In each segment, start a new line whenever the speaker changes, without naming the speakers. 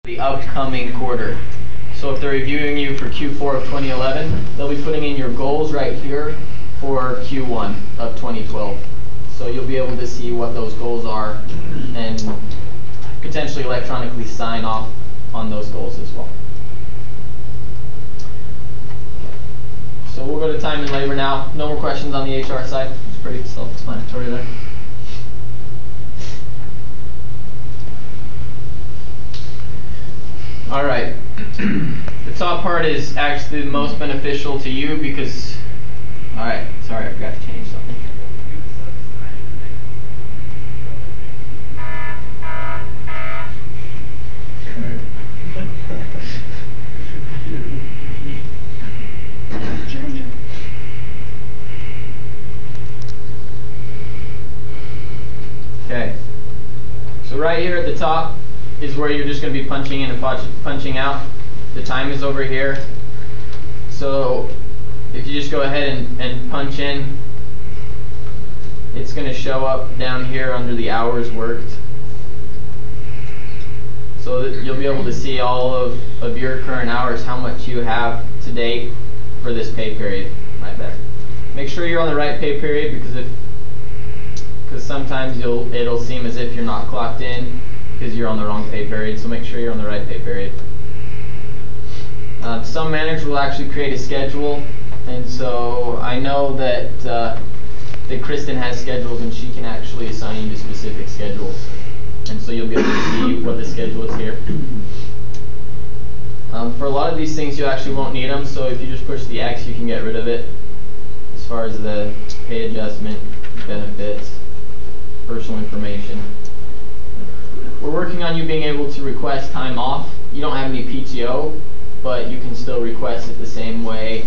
the upcoming quarter. So if they're reviewing you for Q4 of 2011, they'll be putting in your goals right here for Q1 of 2012. So you'll be able to see what those goals are and potentially electronically sign off on those goals as well. So we'll go to time and labor now. No more questions on the HR side. It's pretty self-explanatory there. All right. The top part is actually the most beneficial to you because, all right, sorry, I forgot to change something. Okay. So right here at the top is where you're just going to be punching in and punching out. The time is over here. So if you just go ahead and punch in, it's going to show up down here under the hours worked. So that you'll be able to see all of your current hours, how much you have to date for this pay period right there. Make sure you're on the right pay period because sometimes it'll seem as if you're not clocked in because you're on the wrong pay period, so make sure you're on the right pay period. Some managers will actually create a schedule, and so I know that Kristen has schedules and she can actually assign you to specific schedules, and so you'll be able to see what the schedule is here. For a lot of these things you actually won't need them, so if you just push the X you can get rid of it as far as the pay adjustment, benefits, personal information. We're working on you being able to request time off. You don't have any PTO, but you can still request it the same way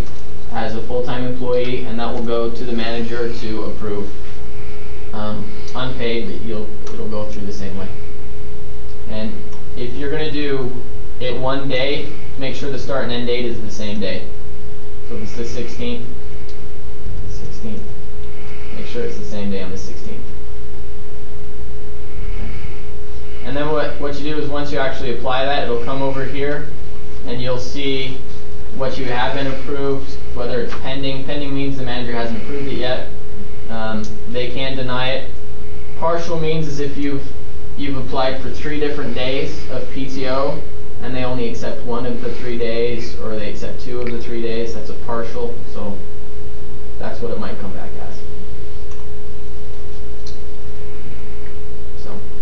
as a full-time employee, and that will go to the manager to approve. Unpaid, but it'll go through the same way. And if you're going to do it one day, make sure the start and end date is the same day. So if it's the 16th, make sure it's the same day on the 16th. And then what you do is once you actually apply that, it'll come over here and you'll see what you have been approved, whether it's pending. Pending means the manager hasn't approved it yet. They can deny it. Partial means is if you've applied for 3 different days of PTO and they only accept 1 of the 3 days, or they accept 2 of the 3 days, that's a partial. So that's what it might come back as.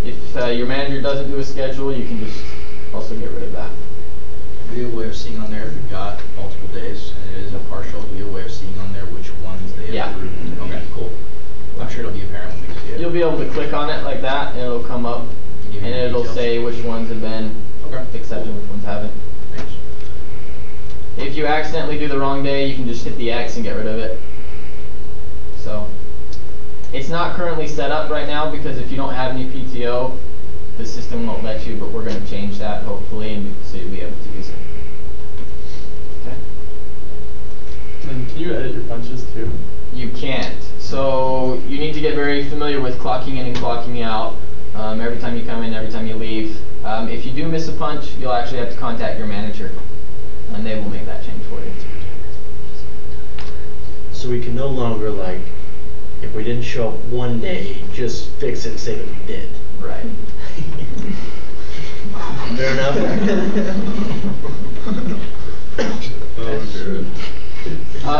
If your manager doesn't do a schedule, you can just also get rid of that.
Do you have a way of seeing on there if you've got multiple days and it is a partial? Do you have a way of seeing on there which ones they have approved? Okay, cool. I'm sure it'll be apparent when we see it.
You'll be able to click on it like that, and it'll come up, and it'll say which ones have been accepted, which ones haven't.
Thanks.
If you accidentally do the wrong day, you can just hit the X and get rid of it. So. It's not currently set up right now because if you don't have any PTO, the system won't let you, but we're going to change that hopefully, and so you'll be able to use it. Okay.
And can you edit your punches too?
You can't. So you need to get very familiar with clocking in and clocking out every time you come in, every time you leave. If you do miss a punch, you'll actually have to contact your manager, and they will make that change for you.
So we can no longer, like, if we didn't show up one day, just fix it and say that we did.
Right.
Fair enough?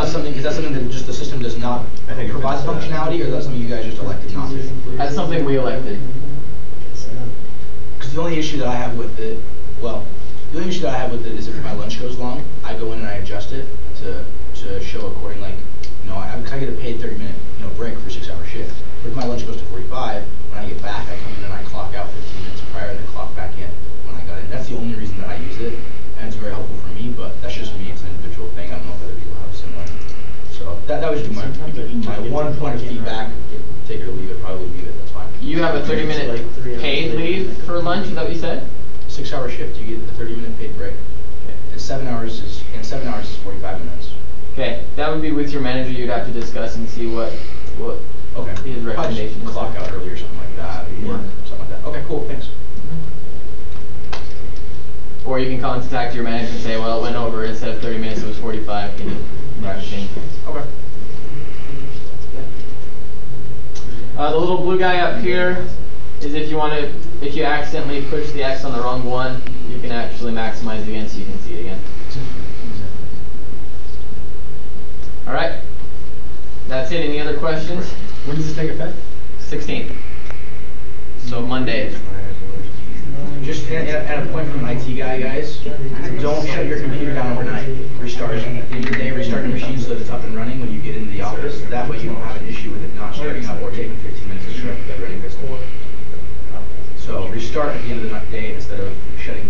Something, is that something that just the system does not provide functionality, or is that something you guys just elected not to?
That's something we elected.
Because the only issue that I have with it, is if my lunch goes long, I go in and I adjust it to show according, like, I kind of get a paid 30-minute break for a 6-hour shift. But if my lunch goes to 45, when I get back, I come in and I clock out 15 minutes prior and then clock back in when I got in. That's the only reason that I use it, and it's very helpful for me, but that's just me. It's an individual thing. I don't know if other people have similar. So that would just be my one point of feedback. Take it or leave it, probably leave it, that's fine.
You have a 30-minute paid leave for lunch, is that what you said?
6-hour shift, you get the 30-minute paid break.
Okay.
And 7 hours is 45 minutes.
Okay, that would be with your manager. You'd have to discuss and see what his recommendation is.
Clock out early or something like that.
Yeah.
Something like that. Okay, cool, thanks.
Or you can contact your manager and say, well, it went over, instead of 30 minutes, it was 45, can you change things?
Okay.
The little blue guy up here is if you accidentally push the X on the wrong one, you can actually maximize it again so you can see it again. Alright, that's it. Any other questions?
When does this take effect?
16th. So Monday.
Just at a point from an IT guy, guys, don't shut your computer down overnight. Restart it at the end of the day, restart the machine so that it's up and running when you get into the office. That way you don't have an issue with it not starting up or taking 15 minutes to start running this. So restart at the end of the day instead of shutting